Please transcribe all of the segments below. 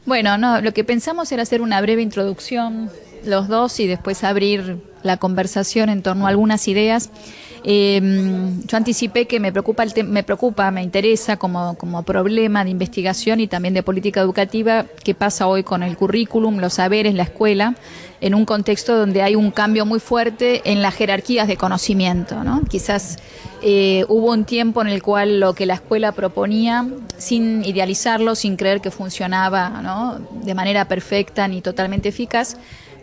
Bueno, no, lo que pensamos era hacer una breve introducción los dos y después abrir la conversación en torno a algunas ideas. Yo anticipé que me interesa como problema de investigación y también de política educativa qué pasa hoy con el currículum, los saberes, la escuela, en un contexto donde hay un cambio muy fuerte en las jerarquías de conocimiento, ¿no? Quizás hubo un tiempo en el cual lo que la escuela proponía, sin idealizarlo, sin creer que funcionaba, ¿no?, de manera perfecta ni totalmente eficaz,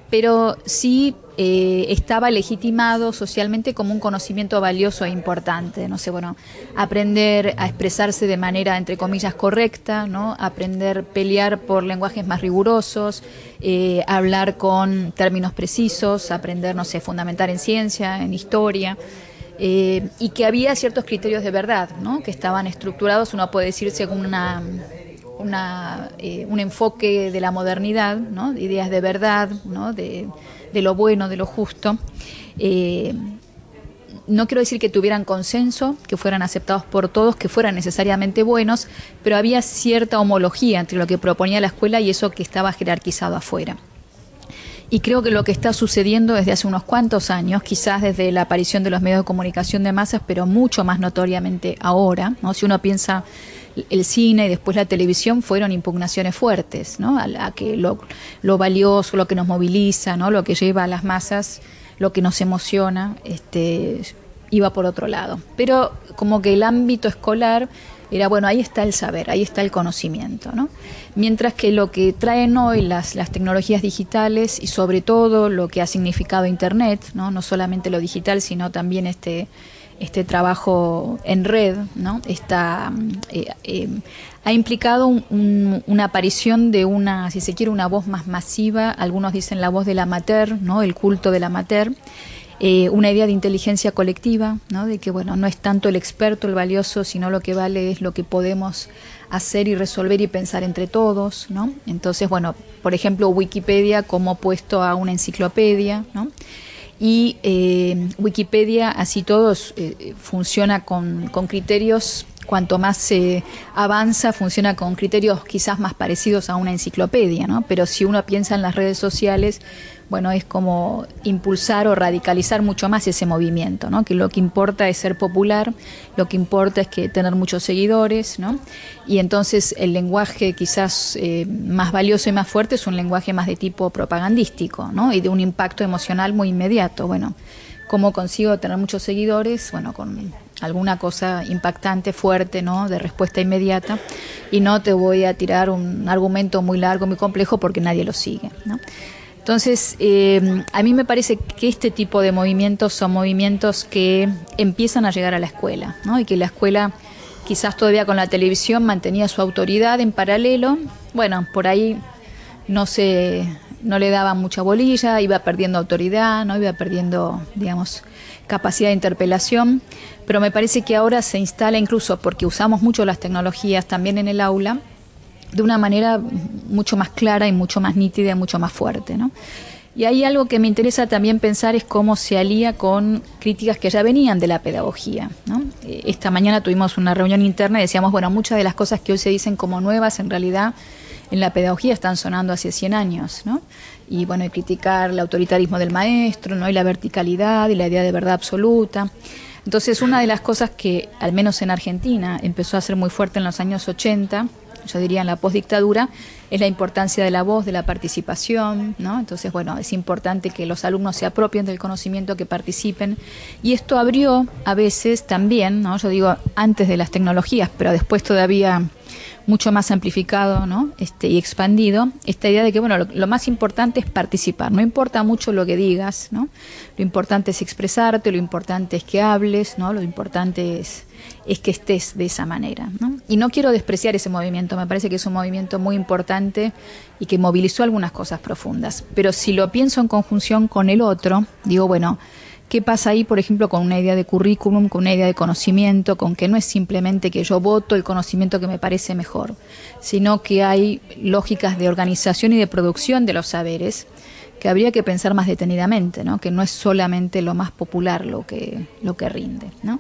pero sí estaba legitimado socialmente como un conocimiento valioso e importante. No sé, bueno, aprender a expresarse de manera, entre comillas, correcta, ¿no? Aprender a pelear por lenguajes más rigurosos, hablar con términos precisos, aprender, no sé, fundamentar en ciencia, en historia. Y que había ciertos criterios de verdad, ¿no?, que estaban estructurados, uno puede decir, según un enfoque de la modernidad, ¿no?, de ideas de verdad, ¿no?, de lo bueno, de lo justo. No quiero decir que tuvieran consenso, que fueran aceptados por todos, que fueran necesariamente buenos, pero había cierta homología entre lo que proponía la escuela y eso que estaba jerarquizado afuera. Y creo que lo que está sucediendo desde hace unos cuantos años, quizás desde la aparición de los medios de comunicación de masas, pero mucho más notoriamente ahora, ¿no? Si uno piensa el cine y después la televisión, fueron impugnaciones fuertes, ¿no?, a que lo valioso, lo que nos moviliza, ¿no?, lo que lleva a las masas, lo que nos emociona, iba por otro lado. Pero como que el ámbito escolar era, bueno, ahí está el saber, ahí está el conocimiento, ¿no? Mientras que lo que traen hoy las tecnologías digitales y sobre todo lo que ha significado Internet, ¿no?, no solamente lo digital, sino también este trabajo en red, ¿no?, ha implicado una aparición de una, si se quiere, una voz más masiva. Algunos dicen la voz del amateur, ¿no?, el culto del amateur. Una idea de inteligencia colectiva, ¿no?, de que, bueno, no es tanto el experto, el valioso, sino lo que vale es lo que podemos hacer y resolver y pensar entre todos, ¿no? Entonces, bueno, por ejemplo, Wikipedia como opuesto a una enciclopedia, ¿no? Y Wikipedia, así todos, funciona con criterios, cuanto más se avanza, funciona con criterios quizás más parecidos a una enciclopedia, ¿no? Pero si uno piensa en las redes sociales, bueno, es como impulsar o radicalizar mucho más ese movimiento, ¿no? Que lo que importa es ser popular, lo que importa es que tener muchos seguidores, ¿no? Y entonces el lenguaje quizás más valioso y más fuerte es un lenguaje más de tipo propagandístico, ¿no?, y de un impacto emocional muy inmediato. Bueno, ¿cómo consigo tener muchos seguidores? Bueno, con alguna cosa impactante, fuerte, ¿no?, de respuesta inmediata, y no te voy a tirar un argumento muy largo, muy complejo, porque nadie lo sigue, ¿no? Entonces, a mí me parece que este tipo de movimientos son movimientos que empiezan a llegar a la escuela, ¿no?, y que la escuela, quizás todavía con la televisión, mantenía su autoridad en paralelo. Bueno, por ahí no le daba mucha bolilla, iba perdiendo autoridad, no iba perdiendo, digamos, capacidad de interpelación, pero me parece que ahora se instala, incluso porque usamos mucho las tecnologías también en el aula, de una manera mucho más clara y mucho más nítida y mucho más fuerte, ¿no? Y hay algo que me interesa también pensar, es cómo se alía con críticas que ya venían de la pedagogía, ¿no? Esta mañana tuvimos una reunión interna y decíamos, bueno, muchas de las cosas que hoy se dicen como nuevas, en realidad en la pedagogía están sonando hace 100 años, ¿no? Y bueno, criticar el autoritarismo del maestro, ¿no?, y la verticalidad y la idea de verdad absoluta. Entonces, una de las cosas que, al menos en Argentina, empezó a ser muy fuerte en los años 80, yo diría en la postdictadura, es la importancia de la voz, de la participación, ¿no? Entonces, bueno, es importante que los alumnos se apropien del conocimiento, que participen, y esto abrió a veces también, ¿no?, yo digo antes de las tecnologías, pero después todavía mucho más amplificado, ¿no?, y expandido, esta idea de que, bueno, lo más importante es participar, no importa mucho lo que digas, ¿no?, lo importante es expresarte, lo importante es que hables, ¿no?, lo importante es que estés de esa manera, ¿no? Y no quiero despreciar ese movimiento, me parece que es un movimiento muy importante y que movilizó algunas cosas profundas, pero si lo pienso en conjunción con el otro, digo, bueno, ¿qué pasa ahí, por ejemplo, con una idea de currículum, con una idea de conocimiento, con que no es simplemente que yo voto el conocimiento que me parece mejor, sino que hay lógicas de organización y de producción de los saberes que habría que pensar más detenidamente, ¿no?, que no es solamente lo más popular lo que rinde, ¿no?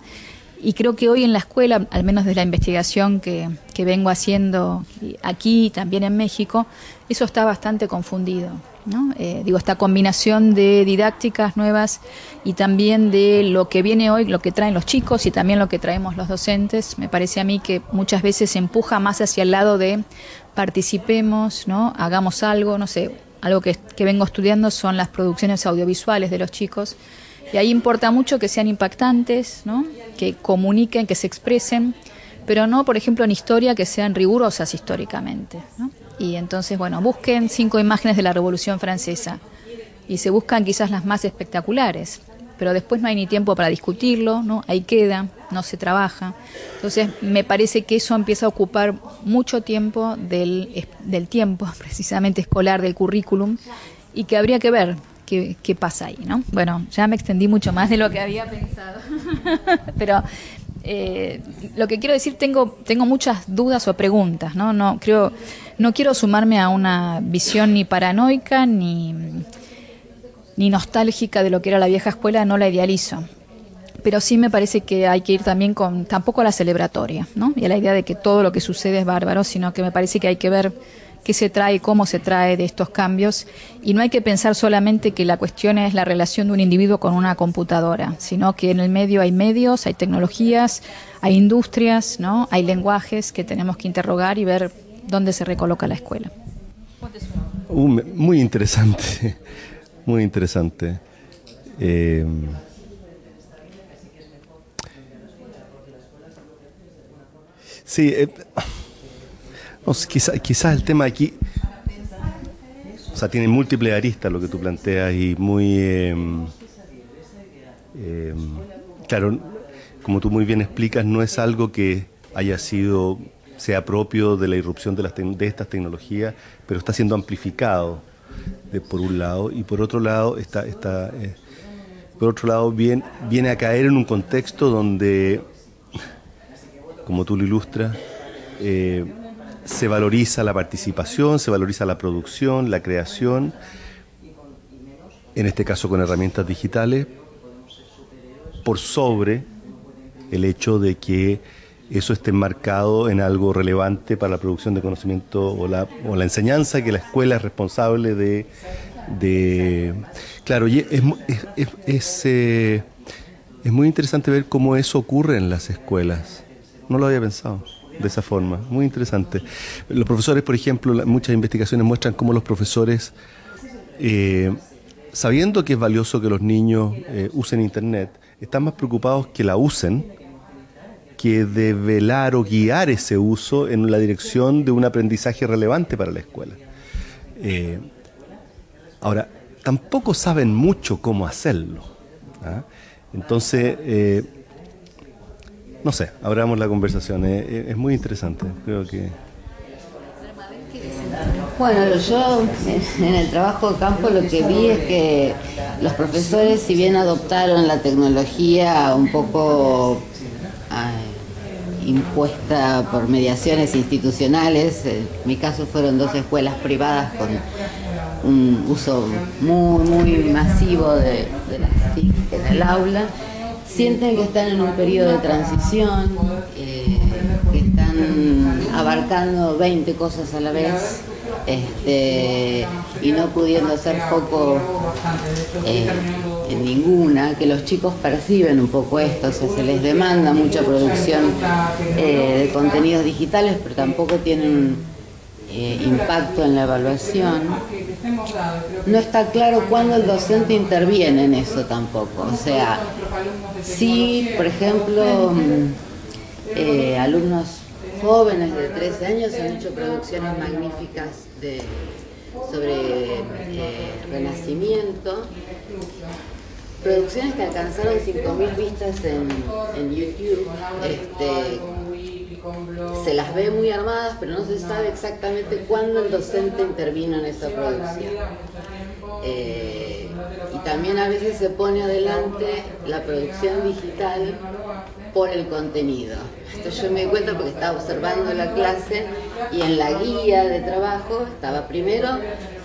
Y creo que hoy en la escuela, al menos de la investigación que vengo haciendo aquí y también en México, eso está bastante confundido, ¿no? Digo, esta combinación de didácticas nuevas y también de lo que viene hoy, lo que traen los chicos y también lo que traemos los docentes, me parece a mí que muchas veces se empuja más hacia el lado de participemos, ¿no? Hagamos algo, no sé, algo que vengo estudiando son las producciones audiovisuales de los chicos. Y ahí importa mucho que sean impactantes, ¿no? Que comuniquen, que se expresen, pero no, por ejemplo, en historia que sean rigurosas históricamente, ¿no? Y entonces, bueno, busquen 5 imágenes de la Revolución Francesa y se buscan quizás las más espectaculares, pero después no hay ni tiempo para discutirlo, ¿no? Ahí queda, no se trabaja. Entonces, me parece que eso empieza a ocupar mucho tiempo del tiempo, precisamente escolar, del currículum, y que habría que ver qué pasa ahí, ¿no? Bueno, ya me extendí mucho más de lo que había pensado, pero lo que quiero decir, tengo muchas dudas o preguntas, ¿no? No quiero sumarme a una visión ni paranoica ni nostálgica de lo que era la vieja escuela, no la idealizo. Pero sí me parece que hay que ir también tampoco a la celebratoria, ¿no? Y a la idea de que todo lo que sucede es bárbaro, sino que me parece que hay que ver qué se trae, cómo se trae de estos cambios, y no hay que pensar solamente que la cuestión es la relación de un individuo con una computadora, sino que en el medio hay medios, hay tecnologías, hay industrias, ¿no? Hay lenguajes que tenemos que interrogar y ver dónde se recoloca la escuela. Muy interesante, muy interesante. Sí, no sé, quizás el tema aquí, o sea, tiene múltiples aristas lo que tú planteas y claro, como tú muy bien explicas, no es algo que sea propio de la irrupción de estas tecnologías, pero está siendo amplificado por un lado, y por otro lado viene a caer en un contexto donde, como tú lo ilustras, se valoriza la participación, se valoriza la producción, la creación, en este caso con herramientas digitales, por sobre el hecho de que eso esté enmarcado en algo relevante para la producción de conocimiento o la enseñanza, que la escuela es responsable de claro, y es muy interesante ver cómo eso ocurre en las escuelas. No lo había pensado de esa forma, muy interesante. Los profesores, por ejemplo, muchas investigaciones muestran cómo los profesores, sabiendo que es valioso que los niños usen Internet, están más preocupados que la usen que de velar o guiar ese uso en la dirección de un aprendizaje relevante para la escuela. Ahora, tampoco saben mucho cómo hacerlo, ¿ah? Entonces, no sé, abramos la conversación, es muy interesante, creo que... Bueno, yo en el trabajo de campo lo que vi es que los profesores, si bien adoptaron la tecnología un poco impuesta por mediaciones institucionales, en mi caso fueron 2 escuelas privadas con un uso muy masivo de las TIC en el aula, sienten que están en un periodo de transición, que están abarcando 20 cosas a la vez, y no pudiendo hacer foco en ninguna, que los chicos perciben un poco esto, o sea, se les demanda mucha producción de contenidos digitales, pero tampoco tienen impacto en la evaluación. No está claro cuándo el docente interviene en eso tampoco, o sea, si por ejemplo alumnos jóvenes de 13 años han hecho producciones magníficas sobre Renacimiento, producciones que alcanzaron 5.000 vistas en YouTube, se las ve muy armadas, pero no se sabe exactamente cuándo el docente intervino en esa producción. Y también a veces se pone adelante la producción digital por el contenido. Esto yo me di cuenta porque estaba observando la clase y en la guía de trabajo estaba primero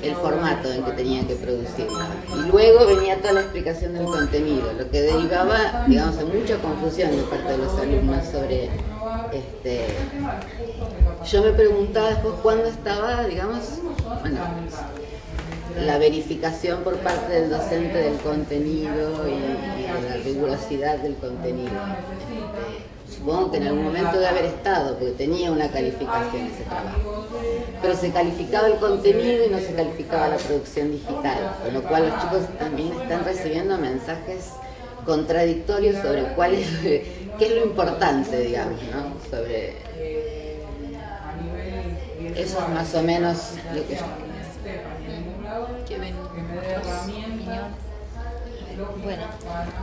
el formato en que tenía que producirla y luego venía toda la explicación del contenido, lo que derivaba, digamos, en mucha confusión de parte de los alumnos sobre yo me preguntaba después cuándo estaba, digamos, bueno, la verificación por parte del docente del contenido y de la rigurosidad del contenido. Supongo que en algún momento debe haber estado, porque tenía una calificación ese trabajo. Pero se calificaba el contenido y no se calificaba la producción digital, con lo cual los chicos también están recibiendo mensajes contradictorios sobre qué es lo importante, digamos, ¿no? Sobre eso es más o menos lo que yo Bueno,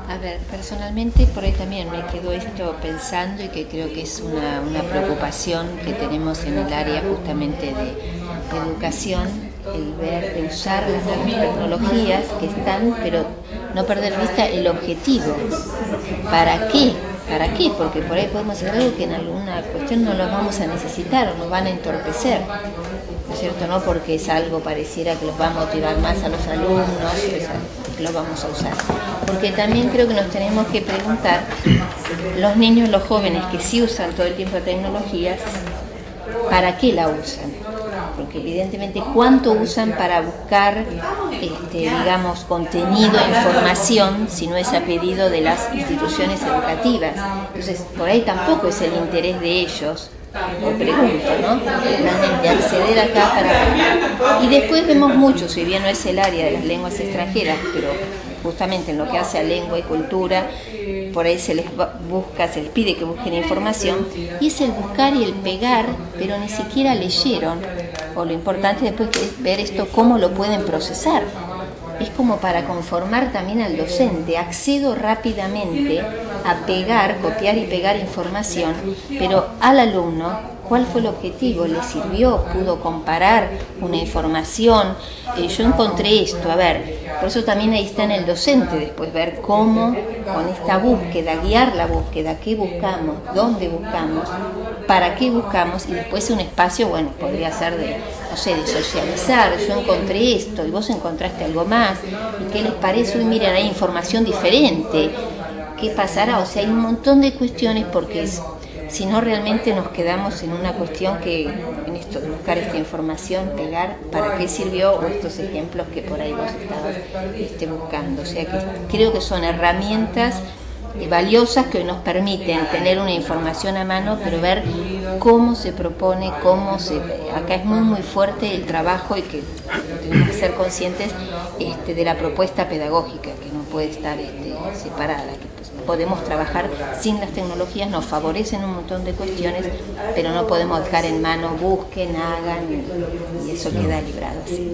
a ver, personalmente por ahí también me quedó esto pensando y que creo que es una preocupación que tenemos en el área justamente de educación, el ver, de usar las nuevas tecnologías que están, pero no perder de vista el objetivo. ¿Para qué? ¿Para qué? Porque por ahí podemos hacer algo que en alguna cuestión no los vamos a necesitar o nos van a entorpecer, ¿no es cierto? No porque es algo pareciera que los va a motivar más a los alumnos, que los vamos a usar. Porque también creo que nos tenemos que preguntar, los niños, los jóvenes que sí usan todo el tiempo tecnologías, ¿para qué la usan? Porque evidentemente cuánto usan para buscar, digamos, contenido, información, si no es a pedido de las instituciones educativas. Entonces, por ahí tampoco es el interés de ellos, o pregunto, ¿no? Realmente acceder acá para... Y después vemos mucho, si bien no es el área de las lenguas extranjeras, pero justamente en lo que hace a lengua y cultura, por ahí se les busca, se les pide que busquen información, y es el buscar y el pegar, pero ni siquiera leyeron, o lo importante después es ver esto, cómo lo pueden procesar. Es como para conformar también al docente, accedo rápidamente a pegar, copiar y pegar información, pero al alumno, ¿cuál fue el objetivo? ¿Le sirvió? ¿Pudo comparar una información? Yo encontré esto, a ver, por eso también ahí está en el docente después, ver cómo con esta búsqueda, guiar la búsqueda, qué buscamos, dónde buscamos, para qué buscamos, y después un espacio, bueno, podría ser de, no sé, de socializar, yo encontré esto y vos encontraste algo más, y qué les parece, y miren, hay información diferente, ¿qué pasará? O sea, hay un montón de cuestiones porque si no realmente nos quedamos en una cuestión que, en esto de buscar esta información, pegar, ¿para qué sirvió? O estos ejemplos que por ahí vos estabas buscando. O sea que creo que son herramientas valiosas que nos permiten tener una información a mano, pero ver cómo se propone, acá es muy fuerte el trabajo y que tenemos que ser conscientes de la propuesta pedagógica, que no puede estar separada, que podemos trabajar sin las tecnologías, nos favorecen un montón de cuestiones, pero no podemos dejar en mano, busquen, hagan, y eso queda librado así.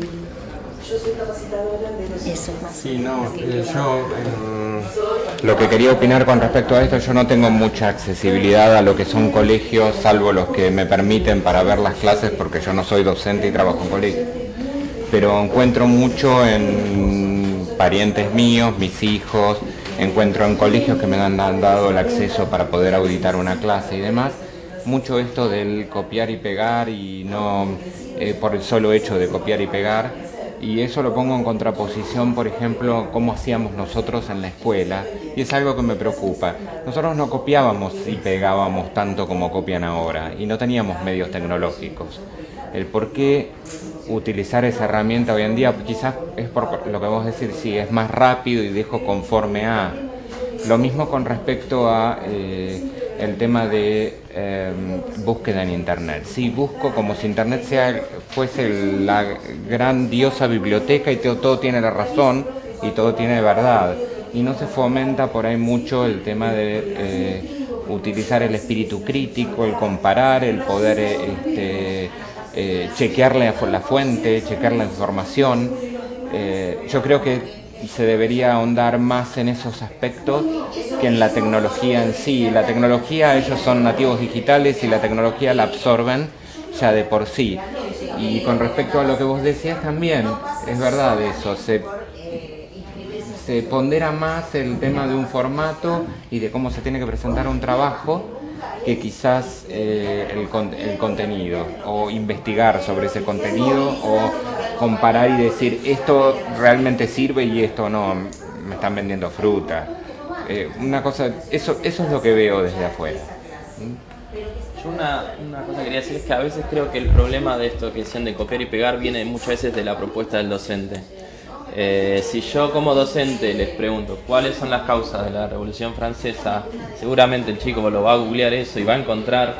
Yo soy capacitadora de los... Eso es más. Sí, no, yo lo que quería opinar con respecto a esto, yo no tengo mucha accesibilidad a lo que son colegios, salvo los que me permiten para ver las clases, porque yo no soy docente y trabajo en colegio. Pero encuentro mucho en parientes míos, mis hijos, encuentro en colegios que me han dado el acceso para poder auditar una clase y demás, mucho esto del copiar y pegar y no por el solo hecho de copiar y pegar, y eso lo pongo en contraposición, por ejemplo, cómo hacíamos nosotros en la escuela, y es algo que me preocupa. Nosotros no copiábamos y pegábamos tanto como copian ahora, y no teníamos medios tecnológicos. El por qué utilizar esa herramienta hoy en día, quizás es por lo que vos decís, sí, es más rápido y dejo conforme a. Lo mismo con respecto a el tema de búsqueda en Internet. Sí, busco como si Internet fuese la gran diosa biblioteca y todo tiene la razón y todo tiene verdad. Y no se fomenta por ahí mucho el tema de utilizar el espíritu crítico, el comparar, el poder chequear la fuente, chequear la información. Yo creo que se debería ahondar más en esos aspectos que en la tecnología en sí. La tecnología, ellos son nativos digitales y la tecnología la absorben ya de por sí. Y con respecto a lo que vos decías también, es verdad eso, se pondera más el tema de un formato y de cómo se tiene que presentar un trabajo que quizás el contenido, o investigar sobre ese contenido, o comparar y decir esto realmente sirve y esto no, me están vendiendo fruta. Una cosa, eso es lo que veo desde afuera. Yo una cosa que quería decir es que a veces creo que el problema de esto que decían de copiar y pegar viene muchas veces de la propuesta del docente. Si yo como docente les pregunto cuáles son las causas de la Revolución Francesa, seguramente el chico lo va a googlear eso y va a encontrar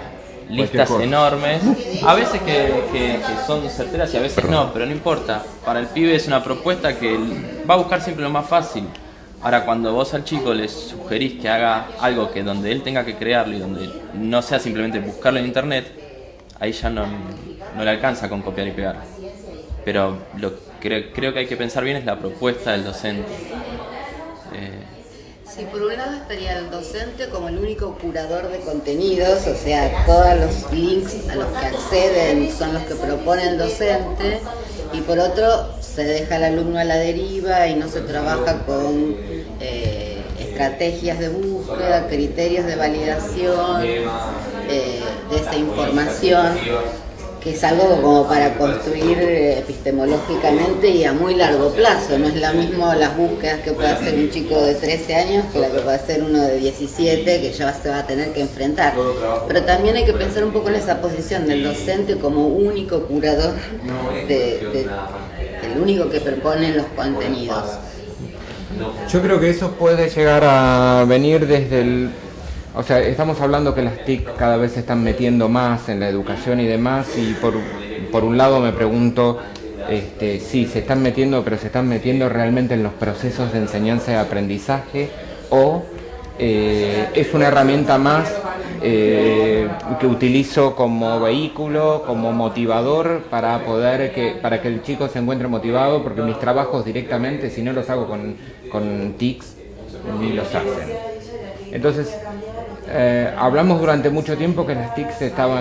listas enormes, a veces que son certeras y a veces no, pero no importa. Para el pibe es una propuesta que va a buscar siempre lo más fácil. Ahora, cuando vos al chico le sugerís que haga algo que donde él tenga que crearlo y donde no sea simplemente buscarlo en internet, ahí ya no le alcanza con copiar y pegar. Pero creo que hay que pensar bien es la propuesta del docente. Sí, por un lado estaría el docente como el único curador de contenidos, o sea, todos los links a los que acceden son los que propone el docente, y por otro se deja al alumno a la deriva y no se trabaja con estrategias de búsqueda, criterios de validación de esa información, que es algo como para construir epistemológicamente y a muy largo plazo. No es lo mismo las búsquedas que puede hacer un chico de 13 años que la que puede hacer uno de 17, que ya se va a tener que enfrentar. Pero también hay que pensar un poco en esa posición del docente como único curador, el único que propone los contenidos. Yo creo que eso puede llegar a venir desde el... O sea, estamos hablando que las TIC cada vez se están metiendo más en la educación y demás, y por un lado me pregunto, sí, se están metiendo, pero se están metiendo realmente en los procesos de enseñanza y aprendizaje, o es una herramienta más que utilizo como vehículo, como motivador para que el chico se encuentre motivado, porque mis trabajos directamente, si no los hago con TICs, ni los hacen. Entonces, hablamos durante mucho tiempo que las TICs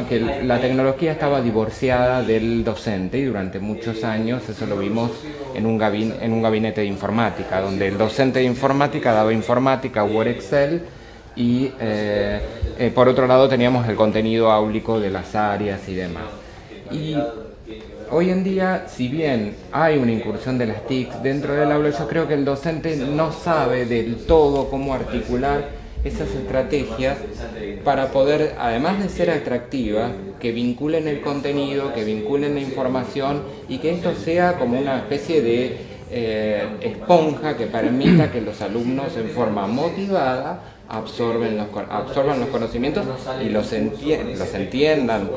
que la tecnología estaba divorciada del docente, y durante muchos años eso lo vimos en un gabinete de informática, donde el docente de informática daba informática, Word, Excel, y por otro lado teníamos el contenido áulico de las áreas y demás. Y hoy en día, si bien hay una incursión de las TICs dentro del aula, yo creo que el docente no sabe del todo cómo articular esas estrategias para poder, además de ser atractivas, que vinculen el contenido, que vinculen la información, y que esto sea como una especie de esponja que permita que los alumnos en forma motivada absorban los conocimientos y los entiendan,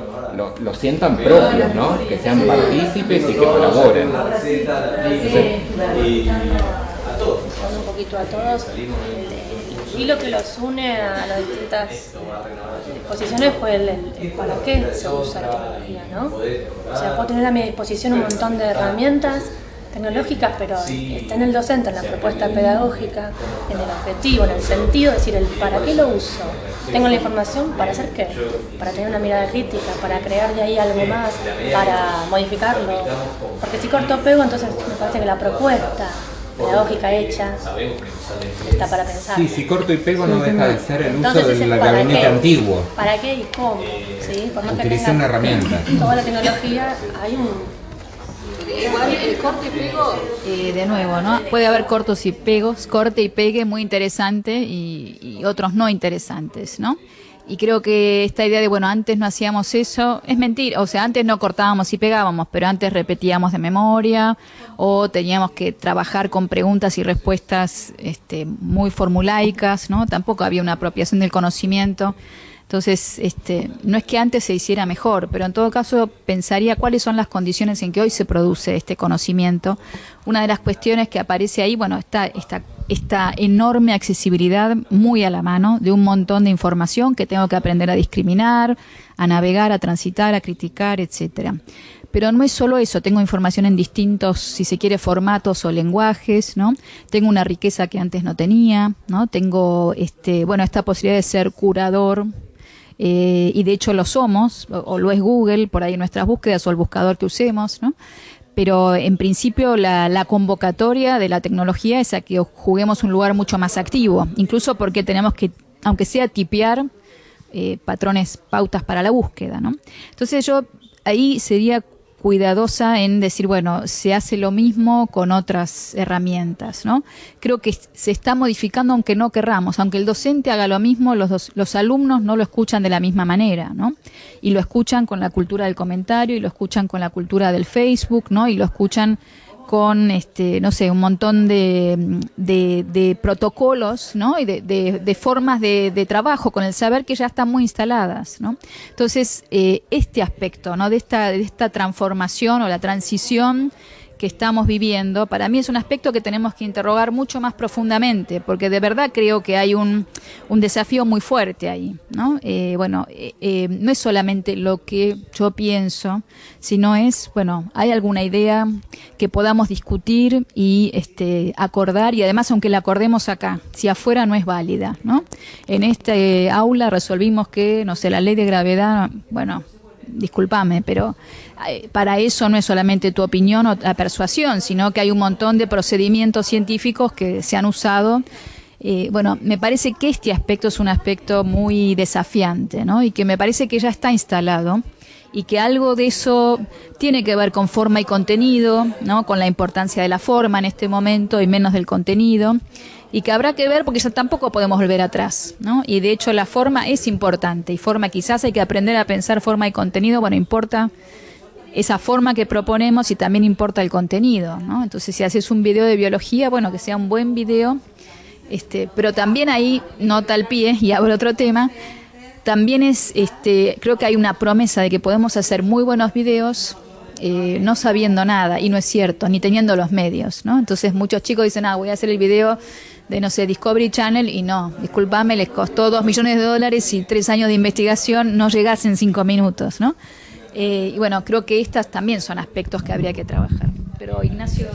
los sientan propios, ¿no? Que sean partícipes y que colaboren. Un poquito a todos. Y lo que los une a las distintas posiciones fue el para qué se usa la tecnología, ¿no? O sea, puedo tener a mi disposición un montón de herramientas tecnológicas, pero está en el docente, en la propuesta pedagógica, en el objetivo, en el sentido, es decir, el para qué lo uso. Tengo la información, ¿para hacer qué? Para tener una mirada crítica, para crear de ahí algo más, para modificarlo. Porque si corto o pego, entonces me parece que la propuesta pedagógica hecha está para pensar. Sí, si corto y pego no deja de ser el uso del gabinete antiguo. ¿Para qué y cómo? ¿Sí? Por más que utiliza una herramienta. Toda la tecnología, hay un... Igual el corte y pego, de nuevo, ¿no? Puede haber cortos y pegos, corte y pegue muy interesante y otros no interesantes, ¿no? Y creo que esta idea de, bueno, antes no hacíamos eso, es mentira. O sea, antes no cortábamos y pegábamos, pero antes repetíamos de memoria, o teníamos que trabajar con preguntas y respuestas muy formulaicas, ¿no? Tampoco había una apropiación del conocimiento. Entonces, no es que antes se hiciera mejor, pero en todo caso pensaría cuáles son las condiciones en que hoy se produce este conocimiento. Una de las cuestiones que aparece ahí, bueno, está esta enorme accesibilidad muy a la mano de un montón de información que tengo que aprender a discriminar, a navegar, a transitar, a criticar, etcétera. Pero no es solo eso, tengo información en distintos, si se quiere, formatos o lenguajes, ¿no? Tengo una riqueza que antes no tenía, ¿no? Tengo esta posibilidad de ser curador, y de hecho lo somos, o lo es Google, por ahí en nuestras búsquedas, o el buscador que usemos, ¿no? pero en principio la convocatoria de la tecnología es a que juguemos un lugar mucho más activo, incluso porque tenemos que, aunque sea tipear patrones, pautas para la búsqueda, ¿no? Entonces yo ahí sería cuidadosa en decir, bueno, se hace lo mismo con otras herramientas, ¿no? Creo que se está modificando aunque no querramos, aunque el docente haga lo mismo, los alumnos no lo escuchan de la misma manera, ¿no? Y lo escuchan con la cultura del comentario, y lo escuchan con la cultura del Facebook, ¿no? Y lo escuchan con, no sé, un montón de protocolos, ¿no? Y de formas de trabajo con el saber que ya están muy instaladas, ¿no? Entonces, este aspecto, ¿no? De esta transformación o la transición que estamos viviendo, para mí es un aspecto que tenemos que interrogar mucho más profundamente, porque de verdad creo que hay un desafío muy fuerte ahí, ¿no? No es solamente lo que yo pienso, sino es, bueno, hay alguna idea que podamos discutir y acordar, y además aunque la acordemos acá, si afuera no es válida, ¿no? En este aula resolvimos que, no sé, la ley de gravedad, bueno, discúlpame, pero para eso no es solamente tu opinión o la persuasión, sino que hay un montón de procedimientos científicos que se han usado. Me parece que este aspecto es un aspecto muy desafiante, ¿no? Y que me parece que ya está instalado y que algo de eso tiene que ver con forma y contenido, ¿no? Con la importancia de la forma en este momento y menos del contenido, y que habrá que ver porque ya tampoco podemos volver atrás, ¿no? Y de hecho la forma es importante, y forma quizás hay que aprender a pensar forma y contenido, bueno, importa esa forma que proponemos y también importa el contenido, ¿no? Entonces si haces un video de biología, bueno, que sea un buen video, pero también ahí, nota al pie, y abro otro tema, también es, creo que hay una promesa de que podemos hacer muy buenos videos no sabiendo nada, y no es cierto, ni teniendo los medios, ¿no? Entonces muchos chicos dicen, voy a hacer el video de, no sé, Discovery Channel, y no, discúlpame, les costó $2 millones y 3 años de investigación, no llegás en 5 minutos, ¿no? Y bueno, creo que estas también son aspectos que habría que trabajar. Pero Ignacio,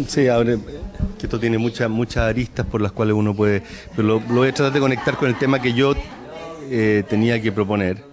sí, ahora que esto tiene muchas aristas por las cuales uno puede, pero lo voy a tratar de conectar con el tema que yo tenía que proponer,